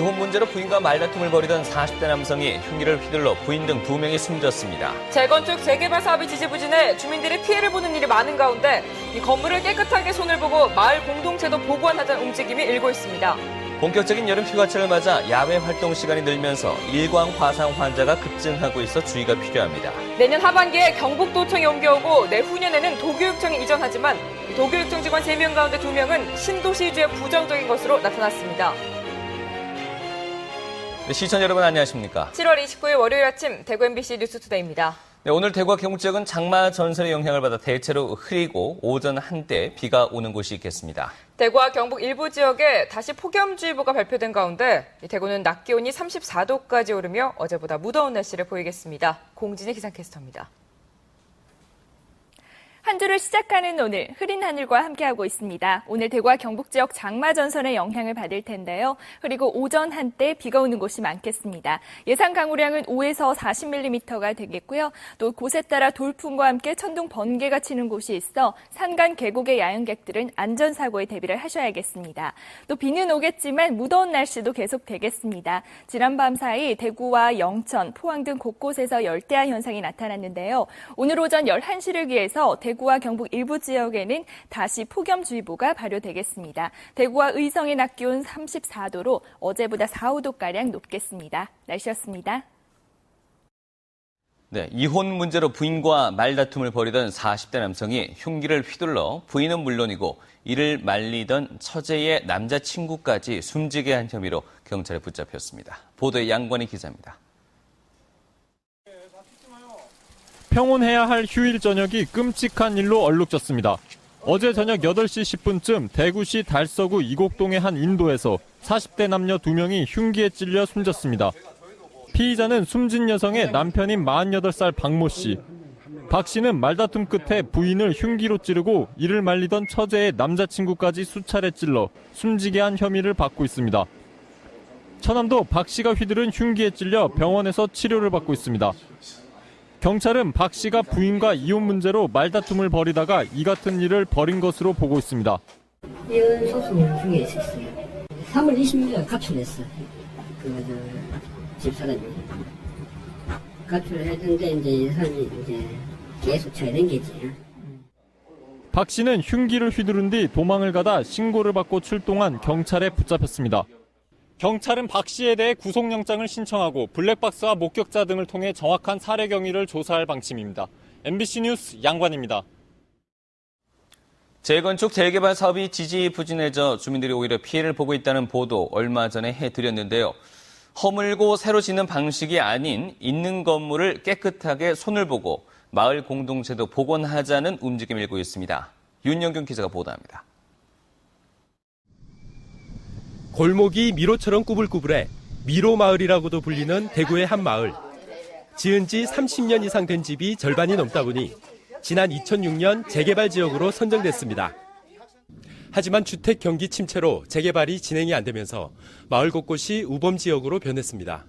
이혼 문제로 부인과 말다툼을 벌이던 40대 남성이 흉기를 휘둘러 부인 등 2명이 숨졌습니다. 재건축 재개발 사업이 지지부진해 주민들이 피해를 보는 일이 많은 가운데 이 건물을 깨끗하게 손을 보고 마을 공동체도 복원하자는 움직임이 일고 있습니다. 본격적인 여름 휴가철을 맞아 야외 활동 시간이 늘면서 일광 화상 환자가 급증하고 있어 주의가 필요합니다. 내년 하반기에 경북도청에 옮겨오고 내후년에는 도교육청에 이전하지만 도교육청 직원 3명 가운데 2명은 신도시주의 부정적인 것으로 나타났습니다. 네, 시청자 여러분 안녕하십니까? 7월 29일 월요일 아침 대구 MBC 뉴스투데이입니다. 네, 오늘 대구와 경북 지역은 장마 전선의 영향을 받아 대체로 흐리고 오전 한때 비가 오는 곳이 있겠습니다. 대구와 경북 일부 지역에 다시 폭염주의보가 발표된 가운데 대구는 낮 기온이 34도까지 오르며 어제보다 무더운 날씨를 보이겠습니다. 공진희 기상캐스터입니다. 한 주를 시작하는 오늘 흐린 하늘과 함께하고 있습니다. 오늘 대구와 경북 지역 장마 전선의 영향을 받을 텐데요. 그리고 오전 한때 비가 오는 곳이 많겠습니다. 예상 강우량은 5에서 40mm가 되겠고요. 또 곳에 따라 돌풍과 함께 천둥 번개가 치는 곳이 있어 산간 계곡의 야영객들은 안전사고에 대비를 하셔야겠습니다. 또 비는 오겠지만 무더운 날씨도 계속 되겠습니다. 지난밤 사이 대구와 영천, 포항 등 곳곳에서 열대야 현상이 나타났는데요. 오늘 오전 11시를 기해서 대구와 경북 일부 지역에는 다시 폭염주의보가 발효되겠습니다. 대구와 의성의 낮 기온 34도로 어제보다 4, 5도가량 높겠습니다. 날씨였습니다. 네, 이혼 문제로 부인과 말다툼을 벌이던 40대 남성이 흉기를 휘둘러 부인은 물론이고 이를 말리던 처제의 남자친구까지 숨지게 한 혐의로 경찰에 붙잡혔습니다. 보도에 양관희 기자입니다. 평온해야 할 휴일 저녁이 끔찍한 일로 얼룩졌습니다. 어제 저녁 8시 10분쯤 대구시 달서구 이곡동의 한 인도에서 40대 남녀 2명이 흉기에 찔려 숨졌습니다. 피의자는 숨진 여성의 남편인 48살 박모 씨. 박 씨는 말다툼 끝에 부인을 흉기로 찌르고 이를 말리던 처제의 남자친구까지 수차례 찔러 숨지게 한 혐의를 받고 있습니다. 처남도 박 씨가 휘두른 흉기에 찔려 병원에서 치료를 받고 있습니다. 경찰은 박 씨가 부인과 이혼 문제로 말다툼을 벌이다가 이 같은 일을 벌인 것으로 보고 있습니다. 이혼 소송 중에 있었어요. 3월 26일 가출했어요. 집사람이. 가출을 했는데 이제 이 사람이 이제 계속 쳐낸 게지. 박 씨는 흉기를 휘두른 뒤 도망을 가다 신고를 받고 출동한 경찰에 붙잡혔습니다. 경찰은 박 씨에 대해 구속영장을 신청하고 블랙박스와 목격자 등을 통해 정확한 살해 경위를 조사할 방침입니다. MBC 뉴스 양관입니다. 재건축 재개발 사업이 지지부진해져 주민들이 오히려 피해를 보고 있다는 보도 얼마 전에 해드렸는데요. 허물고 새로 짓는 방식이 아닌 있는 건물을 깨끗하게 손을 보고 마을 공동체도 복원하자는 움직임이 일고 있습니다. 윤영균 기자가 보도합니다. 골목이 미로처럼 꾸불꾸불해 미로마을이라고도 불리는 대구의 한 마을. 지은 지 30년 이상 된 집이 절반이 넘다 보니 지난 2006년 재개발 지역으로 선정됐습니다. 하지만 주택 경기 침체로 재개발이 진행이 안 되면서 마을 곳곳이 우범 지역으로 변했습니다.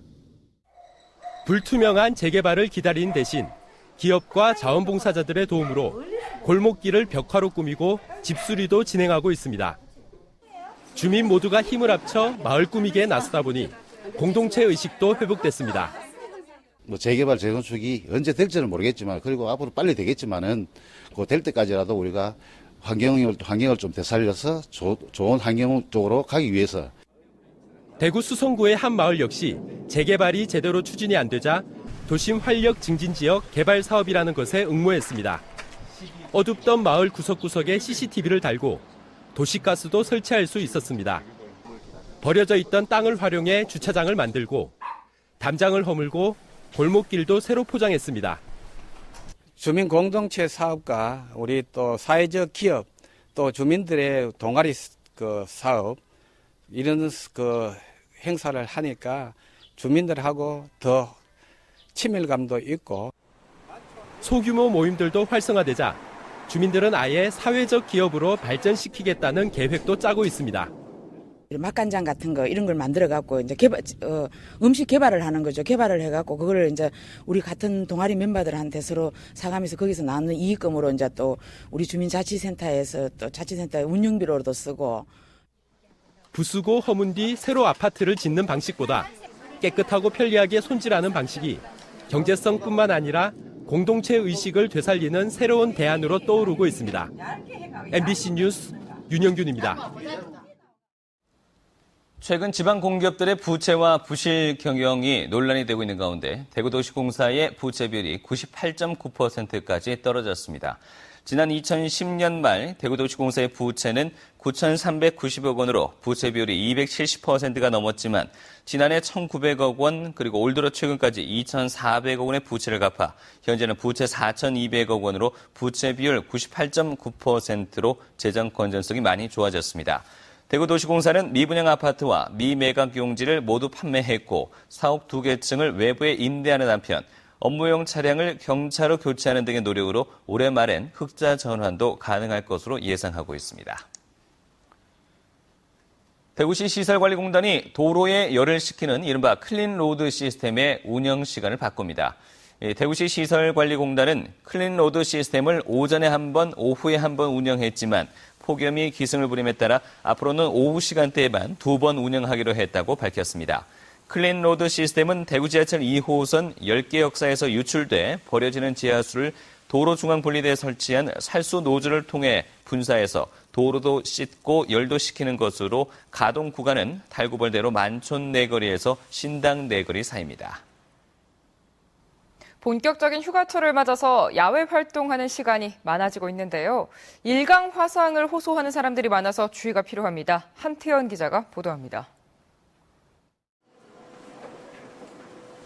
불투명한 재개발을 기다리는 대신 기업과 자원봉사자들의 도움으로 골목길을 벽화로 꾸미고 집수리도 진행하고 있습니다. 주민 모두가 힘을 합쳐 마을 꾸미기에 나서다 보니 공동체 의식도 회복됐습니다. 재개발, 재건축이 언제 될지는 모르겠지만 그리고 앞으로 빨리 되겠지만은 그 될 때까지라도 우리가 환경을 좀 되살려서 좋은 환경 쪽으로 가기 위해서. 대구 수성구의 한 마을 역시 재개발이 제대로 추진이 안 되자 도심 활력 증진 지역 개발 사업이라는 것에 응모했습니다. 어둡던 마을 구석구석에 CCTV를 달고 도시가스도 설치할 수 있었습니다. 버려져 있던 땅을 활용해 주차장을 만들고 담장을 허물고 골목길도 새로 포장했습니다. 주민 공동체 사업과 우리 또 사회적 기업 또 주민들의 동아리 사업 이런 행사를 하니까 주민들하고 더 친밀감도 있고 소규모 모임들도 활성화되자 주민들은 아예 사회적 기업으로 발전시키겠다는 계획도 짜고 있습니다. 맛간장 같은 거 이런 걸 만들어 갖고 이제 음식 개발을 하는 거죠. 개발을 해 갖고 그거를 이제 우리 같은 동아리 멤버들한테 서로 사가면서 거기서 나오는 이익금으로 이제 또 우리 주민자치센터에서 또 자치센터 운영비로도 쓰고. 부수고 허문 뒤 새로 아파트를 짓는 방식보다 깨끗하고 편리하게 손질하는 방식이 경제성뿐만 아니라 공동체 의식을 되살리는 새로운 대안으로 떠오르고 있습니다. MBC 뉴스 윤영균입니다. 최근 지방 공기업들의 부채와 부실 경영이 논란이 되고 있는 가운데 대구도시공사의 부채 비율이 98.9%까지 떨어졌습니다. 지난 2010년 말 대구도시공사의 부채는 9,390억 원으로 부채 비율이 270%가 넘었지만 지난해 1,900억 원 그리고 올 들어 최근까지 2,400억 원의 부채를 갚아 현재는 부채 4,200억 원으로 부채 비율 98.9%로 재정 건전성이 많이 좋아졌습니다. 대구도시공사는 미분양 아파트와 미매각 용지를 모두 판매했고 사옥 2개 층을 외부에 임대하는 한편 업무용 차량을 경차로 교체하는 등의 노력으로 올해 말엔 흑자 전환도 가능할 것으로 예상하고 있습니다. 대구시 시설관리공단이 도로에 열을 식히는 이른바 클린로드 시스템의 운영 시간을 바꿉니다. 대구시 시설관리공단은 클린로드 시스템을 오전에 한 번, 오후에 한 번 운영했지만 폭염이 기승을 부림에 따라 앞으로는 오후 시간대에만 2번 운영하기로 했다고 밝혔습니다. 클린로드 시스템은 대구 지하철 2호선 10개 역사에서 유출돼 버려지는 지하수를 도로 중앙 분리대에 설치한 살수 노즐을 통해 분사해서 도로도 씻고 열도 식히는 것으로 가동 구간은 달구벌대로 만촌 내거리에서 신당 내거리 사이입니다. 본격적인 휴가철을 맞아서 야외 활동하는 시간이 많아지고 있는데요. 일강 화상을 호소하는 사람들이 많아서 주의가 필요합니다. 한태현 기자가 보도합니다.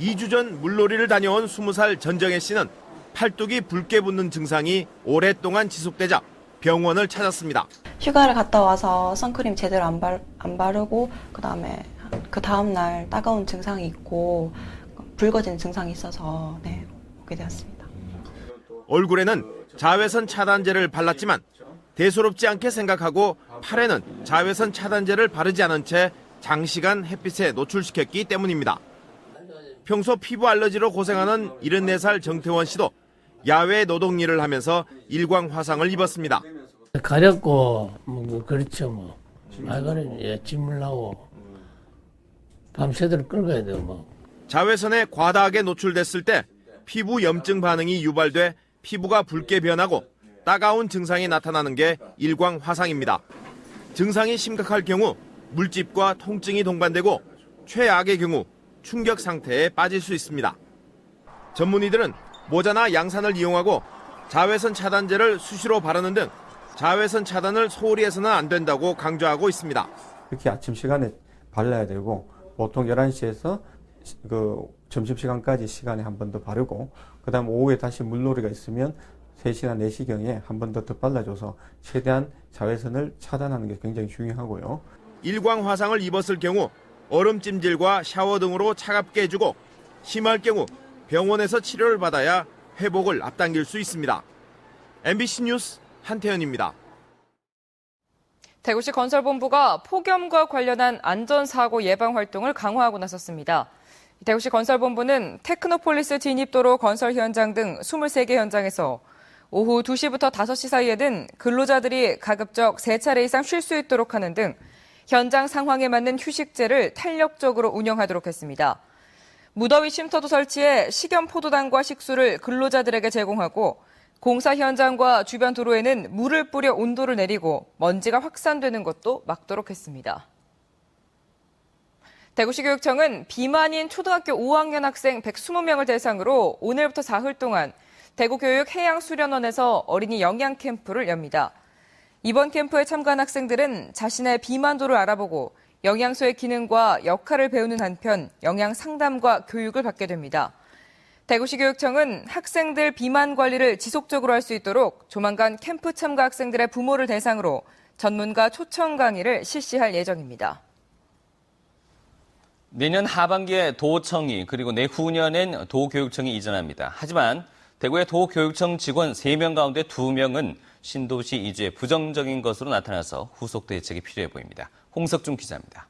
2주 전 물놀이를 다녀온 20살 전정혜 씨는 팔뚝이 붉게 붓는 증상이 오랫동안 지속되자 병원을 찾았습니다. 휴가를 갔다 와서 선크림 제대로 안 바르고 그 다음 날 따가운 증상이 있고 붉어지는 증상이 있어서 오게 되었습니다. 얼굴에는 자외선 차단제를 발랐지만 대수롭지 않게 생각하고 팔에는 자외선 차단제를 바르지 않은 채 장시간 햇빛에 노출시켰기 때문입니다. 평소 피부 알러지로 고생하는 74살 정태원 씨도 야외 노동 일을 하면서 일광 화상을 입었습니다. 가렵고 그렇죠 말거리 찜물나고 밤새도록 끓어야 돼요 자외선에 과다하게 노출됐을 때 피부 염증 반응이 유발돼 피부가 붉게 변하고 따가운 증상이 나타나는 게 일광 화상입니다. 증상이 심각할 경우 물집과 통증이 동반되고 최악의 경우 충격 상태에 빠질 수 있습니다. 전문의들은 모자나 양산을 이용하고 자외선 차단제를 수시로 바르는 등 자외선 차단을 소홀히 해서는 안 된다고 강조하고 있습니다. 특히 아침 시간에 발라야 되고 보통 11시에서 점심시간까지 시간에 한 번 더 바르고 그다음 오후에 다시 물놀이가 있으면 3시나 4시경에 한 번 더 발라줘서 최대한 자외선을 차단하는 게 굉장히 중요하고요. 일광 화상을 입었을 경우 얼음찜질과 샤워 등으로 차갑게 해주고 심할 경우 병원에서 치료를 받아야 회복을 앞당길 수 있습니다. MBC 뉴스 한태현입니다. 대구시 건설본부가 폭염과 관련한 안전사고 예방 활동을 강화하고 나섰습니다. 대구시 건설본부는 테크노폴리스 진입도로 건설 현장 등 23개 현장에서 오후 2시부터 5시 사이에는 근로자들이 가급적 3차례 이상 쉴 수 있도록 하는 등 현장 상황에 맞는 휴식제를 탄력적으로 운영하도록 했습니다. 무더위 쉼터도 설치해 식염포도당과 식수를 근로자들에게 제공하고 공사 현장과 주변 도로에는 물을 뿌려 온도를 내리고 먼지가 확산되는 것도 막도록 했습니다. 대구시 교육청은 비만인 초등학교 5학년 학생 120명을 대상으로 오늘부터 사흘 동안 대구교육해양수련원에서 어린이 영양 캠프를 엽니다. 이번 캠프에 참가한 학생들은 자신의 비만도를 알아보고 영양소의 기능과 역할을 배우는 한편 영양 상담과 교육을 받게 됩니다. 대구시 교육청은 학생들 비만 관리를 지속적으로 할 수 있도록 조만간 캠프 참가 학생들의 부모를 대상으로 전문가 초청 강의를 실시할 예정입니다. 내년 하반기에 도청이 그리고 내후년엔 도교육청이 이전합니다. 하지만 대구의 도교육청 직원 3명 가운데 2명은 신도시 이주에 부정적인 것으로 나타나서 후속 대책이 필요해 보입니다. 홍석중 기자입니다.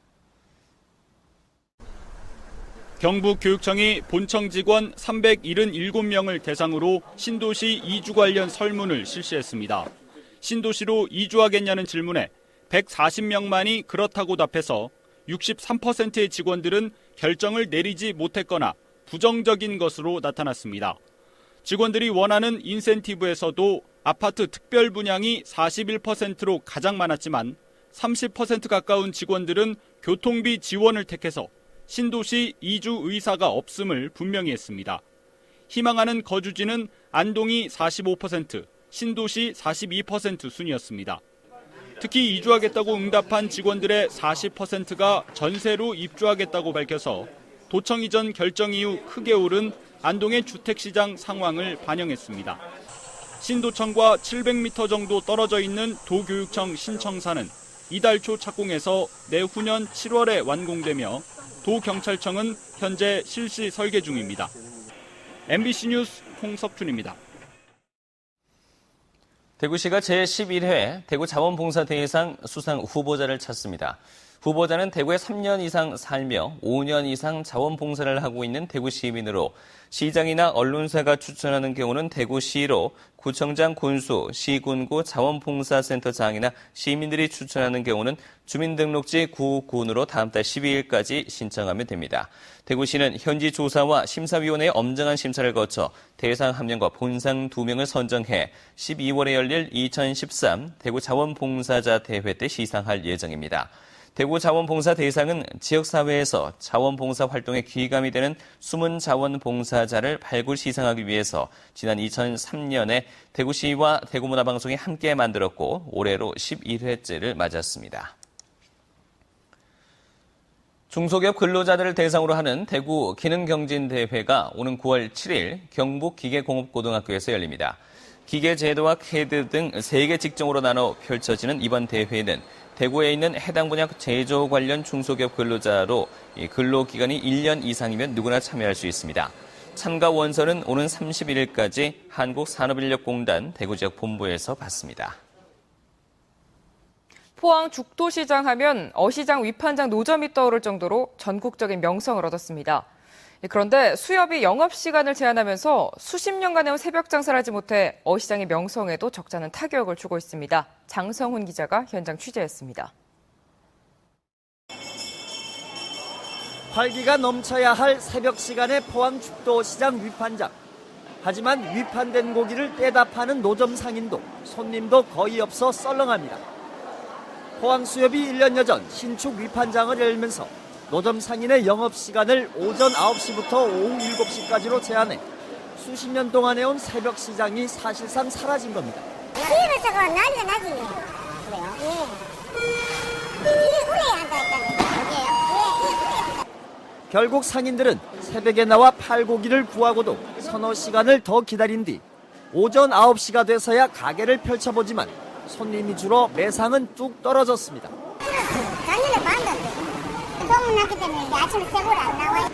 경북교육청이 본청 직원 377명을 대상으로 신도시 이주 관련 설문을 실시했습니다. 신도시로 이주하겠냐는 질문에 140명만이 그렇다고 답해서 63%의 직원들은 결정을 내리지 못했거나 부정적인 것으로 나타났습니다. 직원들이 원하는 인센티브에서도 아파트 특별 분양이 41%로 가장 많았지만 30% 가까운 직원들은 교통비 지원을 택해서 신도시 이주 의사가 없음을 분명히 했습니다. 희망하는 거주지는 안동이 45%, 신도시 42% 순이었습니다. 특히 이주하겠다고 응답한 직원들의 40%가 전세로 입주하겠다고 밝혀서 도청 이전 결정 이후 크게 오른 안동의 주택시장 상황을 반영했습니다. 신도청과 700m 정도 떨어져 있는 도교육청 신청사는 이달 초 착공해서 내후년 7월에 완공되며 도경찰청은 현재 실시 설계 중입니다. MBC 뉴스 홍석준입니다. 대구시가 제11회 대구자원봉사대회상 수상 후보자를 찾습니다. 후보자는 대구에 3년 이상 살며 5년 이상 자원봉사를 하고 있는 대구 시민으로 시장이나 언론사가 추천하는 경우는 대구시로, 구청장 군수, 시군구 자원봉사센터장이나 시민들이 추천하는 경우는 주민등록지 구군으로 다음 달 12일까지 신청하면 됩니다. 대구시는 현지 조사와 심사위원회의 엄정한 심사를 거쳐 대상 1명과 본상 2명을 선정해 12월에 열릴 2013 대구 자원봉사자 대회 때 시상할 예정입니다. 대구 자원봉사 대상은 지역사회에서 자원봉사 활동에 귀감이 되는 숨은 자원봉사자를 발굴 시상하기 위해서 지난 2003년에 대구시와 대구문화방송이 함께 만들었고 올해로 11회째를 맞았습니다. 중소기업 근로자들을 대상으로 하는 대구 기능경진대회가 오는 9월 7일 경북기계공업고등학교에서 열립니다. 기계제도와 캐드 등 3개 직종으로 나눠 펼쳐지는 이번 대회는 대구에 있는 해당 분야 제조 관련 중소기업 근로자로 근로기간이 1년 이상이면 누구나 참여할 수 있습니다. 참가 원서는 오는 31일까지 한국산업인력공단 대구지역 본부에서 받습니다. 포항 죽도시장 하면 어시장 위판장 노점이 떠오를 정도로 전국적인 명성을 얻었습니다. 그런데 수협이 영업시간을 제한하면서 수십 년간의 새벽 장사를 하지 못해 어시장의 명성에도 적잖은 타격을 주고 있습니다. 장성훈 기자가 현장 취재했습니다. 활기가 넘쳐야 할 새벽 시간의 포항 죽도시장 위판장. 하지만 위판된 고기를 떼다 파는 노점 상인도 손님도 거의 없어 썰렁합니다. 포항 수협이 1년여 전 신축 위판장을 열면서 노점 상인의 영업시간을 오전 9시부터 오후 7시까지로 제한해 수십 년 동안 해온 새벽 시장이 사실상 사라진 겁니다. 수협에서가 난리가 나지. 그래요? 예. 이게 울어야 한다 했잖아요. 결국 상인들은 새벽에 나와 팔고기를 구하고도 서너 시간을 더 기다린 뒤 오전 9시가 돼서야 가게를 펼쳐보지만 손님이 줄어 매상은 뚝 떨어졌습니다. 작년에 반대인데 소문났기 때문에 이제 아침에 새고를 안 나와요.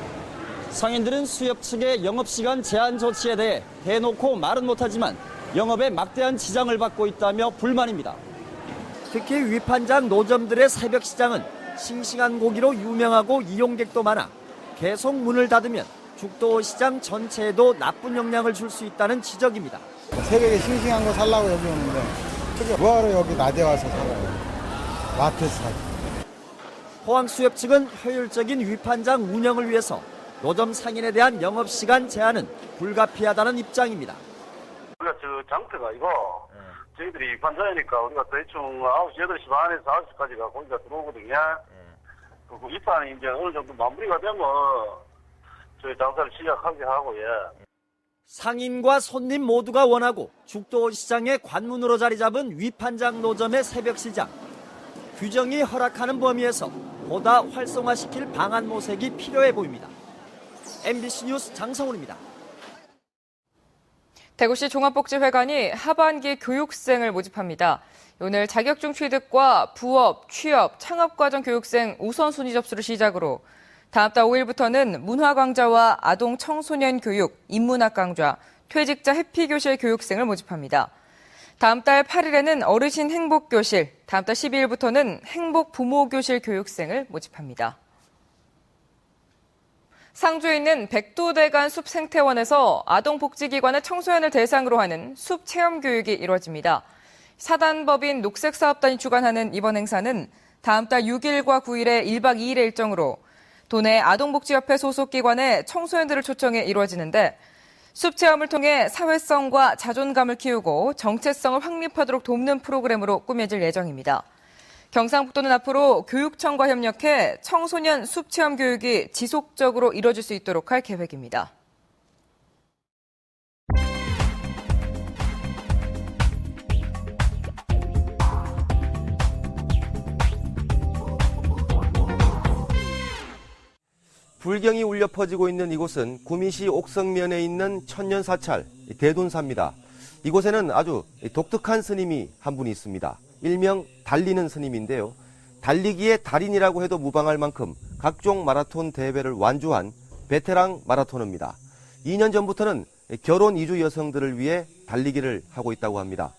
상인들은 수협 측의 영업시간 제한 조치에 대해 대놓고 말은 못하지만 영업에 막대한 지장을 받고 있다며 불만입니다. 특히 위판장 노점들의 새벽 시장은 싱싱한 고기로 유명하고 이용객도 많아 계속 문을 닫으면 죽도시장 전체에도 나쁜 영향을 줄 수 있다는 지적입니다. 새벽에 싱싱한 거 살라고 여기 오는데 그게 뭐하러 여기 낮에 와서 살아요. 마트에서 사요. 포항수협 측은 효율적인 위판장 운영을 위해서 노점 상인에 대한 영업시간 제한은 불가피하다는 입장입니다. 우리가 장터가 이거 저희들이 위판장이니까 우리가 대충 9시, 8시 반에서 9시까지가 고기가 들어오거든요. 그 위판이 이제 어느 정도 마무리가 되면 저희 장사를 시작하게 하고, 예. 상인과 손님 모두가 원하고 죽도시장의 관문으로 자리 잡은 위판장 노점의 새벽시장. 규정이 허락하는 범위에서 보다 활성화시킬 방안 모색이 필요해 보입니다. MBC 뉴스 장성훈입니다. 대구시 종합복지회관이 하반기 교육생을 모집합니다. 오늘 자격증 취득과 부업, 취업, 창업과정 교육생 우선순위 접수를 시작으로 다음 달 5일부터는 문화강좌와 아동 청소년 교육, 인문학 강좌, 퇴직자 해피교실 교육생을 모집합니다. 다음 달 8일에는 어르신 행복교실, 다음 달 12일부터는 행복부모교실 교육생을 모집합니다. 상주에 있는 백두대간 숲생태원에서 아동복지기관의 청소년을 대상으로 하는 숲체험교육이 이루어집니다. 사단법인 녹색사업단이 주관하는 이번 행사는 다음 달 6일과 9일에 1박 2일의 일정으로 도내 아동복지협회 소속 기관의 청소년들을 초청해 이루어지는데 숲 체험을 통해 사회성과 자존감을 키우고 정체성을 확립하도록 돕는 프로그램으로 꾸며질 예정입니다. 경상북도는 앞으로 교육청과 협력해 청소년 숲 체험 교육이 지속적으로 이뤄질 수 있도록 할 계획입니다. 불경이 울려 퍼지고 있는 이곳은 구미시 옥성면에 있는 천년사찰 대둔사입니다. 이곳에는 아주 독특한 스님이 한 분이 있습니다. 일명 달리는 스님인데요. 달리기의 달인이라고 해도 무방할 만큼 각종 마라톤 대회를 완주한 베테랑 마라토너입니다. 2년 전부터는 결혼 이주 여성들을 위해 달리기를 하고 있다고 합니다.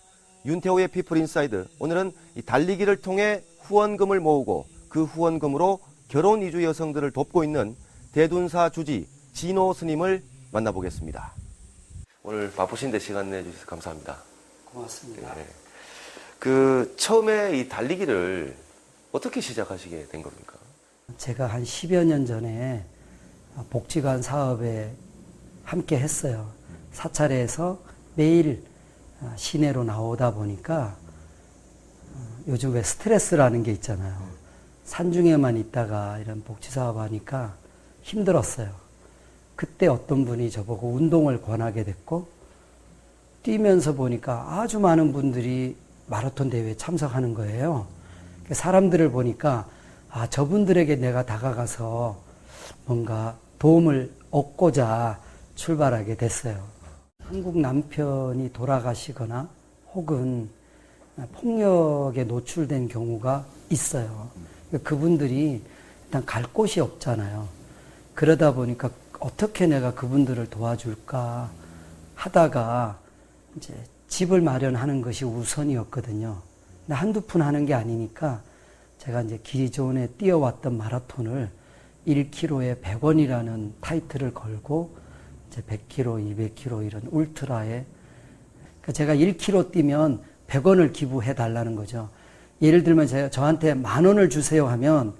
윤태호의 피플인사이드, 오늘은 이 달리기를 통해 후원금을 모으고 그 후원금으로 결혼 이주 여성들을 돕고 있는 대둔사 주지 진호 스님을 만나보겠습니다. 오늘 바쁘신데 시간 내주셔서 감사합니다. 고맙습니다. 네. 처음에 이 달리기를 어떻게 시작하시게 된 겁니까? 제가 한 10여 년 전에 복지관 사업에 함께 했어요. 사찰에서 매일 시내로 나오다 보니까 요즘 왜 스트레스라는 게 있잖아요. 산중에만 있다가 이런 복지사업 하니까 힘들었어요. 그때 어떤 분이 저보고 운동을 권하게 됐고, 뛰면서 보니까 아주 많은 분들이 마라톤 대회에 참석하는 거예요. 사람들을 보니까 저분들에게 내가 다가가서 뭔가 도움을 얻고자 출발하게 됐어요. 한국 남편이 돌아가시거나 혹은 폭력에 노출된 경우가 있어요. 그분들이 일단 갈 곳이 없잖아요. 그러다 보니까 어떻게 내가 그분들을 도와줄까 하다가 이제 집을 마련하는 것이 우선이었거든요. 근데 한두 푼 하는 게 아니니까 제가 이제 기존에 뛰어왔던 마라톤을 1km에 100원이라는 타이틀을 걸고 이제 100km, 200km 이런 울트라에, 그러니까 제가 1km 뛰면 100원을 기부해 달라는 거죠. 예를 들면 저한테 10,000원을 주세요 하면,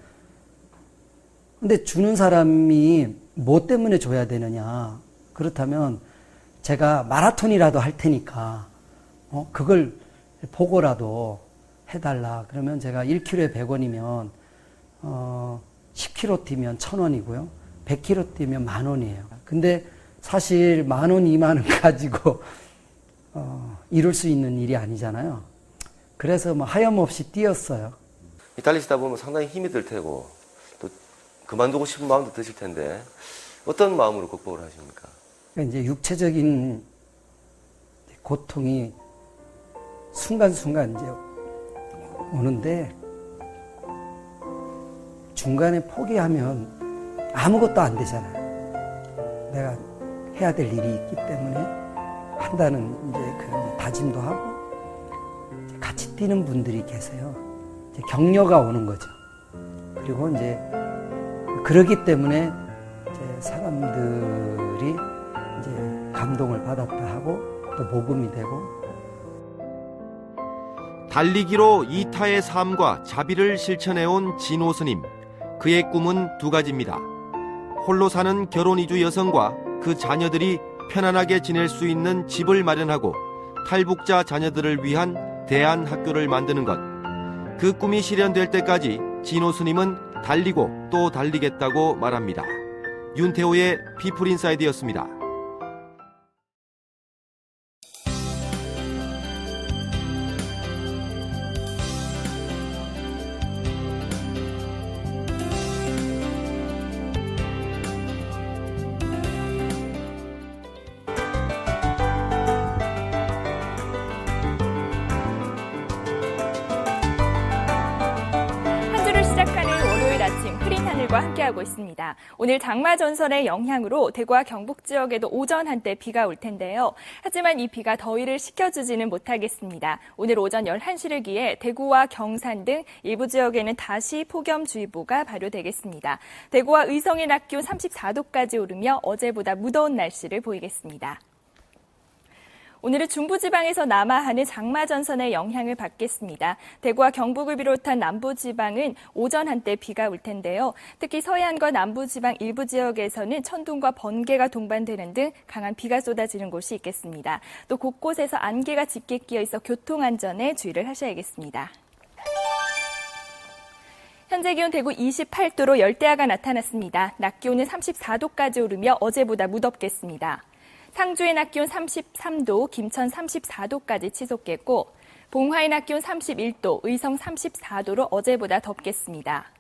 근데 주는 사람이 뭐 때문에 줘야 되느냐. 그렇다면 제가 마라톤이라도 할 테니까 그걸 보고라도 해달라. 그러면 제가 1km에 100원이면 10km 뛰면 1,000원이고요. 100km 뛰면 10,000원이에요. 근데 사실 10,000원, 20,000원 가지고 이룰 수 있는 일이 아니잖아요. 그래서 하염없이 뛰었어요. 달리시다 보면 상당히 힘이 들 테고 또 그만두고 싶은 마음도 드실 텐데 어떤 마음으로 극복을 하십니까? 이제 육체적인 고통이 순간순간 이제 오는데 중간에 포기하면 아무것도 안 되잖아요. 내가 해야 될 일이 있기 때문에 한다는 이제 그 다짐도 하고 같이 뛰는 분들이 계세요. 이제 격려가 오는 거죠. 그리고 이제 그러기 때문에 이제 사람들이 이제 감동을 받았다 하고 또 모금이 되고. 달리기로 이타의 삶과 자비를 실천해온 진호 스님. 그의 꿈은 두 가지입니다. 홀로 사는 결혼 이주 여성과 그 자녀들이 편안하게 지낼 수 있는 집을 마련하고 탈북자 자녀들을 위한 대안 학교를 만드는 것. 그 꿈이 실현될 때까지 진호 스님은 달리고 또 달리겠다고 말합니다. 윤태호의 피플인사이드였습니다. 함께하고 있습니다. 오늘 장마 전선의 영향으로 대구와 경북 지역에도 오전 한때 비가 올 텐데요. 하지만 이 비가 더위를 식혀주지는 못하겠습니다. 오늘 오전 11시를 기해 대구와 경산 등 일부 지역에는 다시 폭염주의보가 발효되겠습니다. 대구와 의성의 낮 기온 34도까지 오르며 어제보다 무더운 날씨를 보이겠습니다. 오늘은 중부지방에서 남하하는 장마전선의 영향을 받겠습니다. 대구와 경북을 비롯한 남부지방은 오전 한때 비가 올 텐데요. 특히 서해안과 남부지방 일부 지역에서는 천둥과 번개가 동반되는 등 강한 비가 쏟아지는 곳이 있겠습니다. 또 곳곳에서 안개가 짙게 끼어 있어 교통안전에 주의를 하셔야겠습니다. 현재 기온 대구 28도로 열대야가 나타났습니다. 낮 기온은 34도까지 오르며 어제보다 무덥겠습니다. 상주의 낮 기온 33도, 김천 34도까지 치솟겠고 봉화의 낮 기온 31도, 의성 34도로 어제보다 덥겠습니다.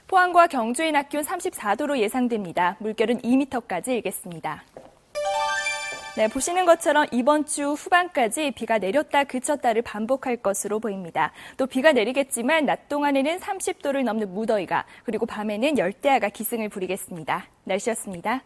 포항과 경주의 낮 기온 34도로 예상됩니다. 물결은 2m까지 일겠습니다. 네, 보시는 것처럼 이번 주 후반까지 비가 내렸다 그쳤다를 반복할 것으로 보입니다. 또 비가 내리겠지만 낮 동안에는 30도를 넘는 무더위가, 그리고 밤에는 열대야가 기승을 부리겠습니다. 날씨였습니다.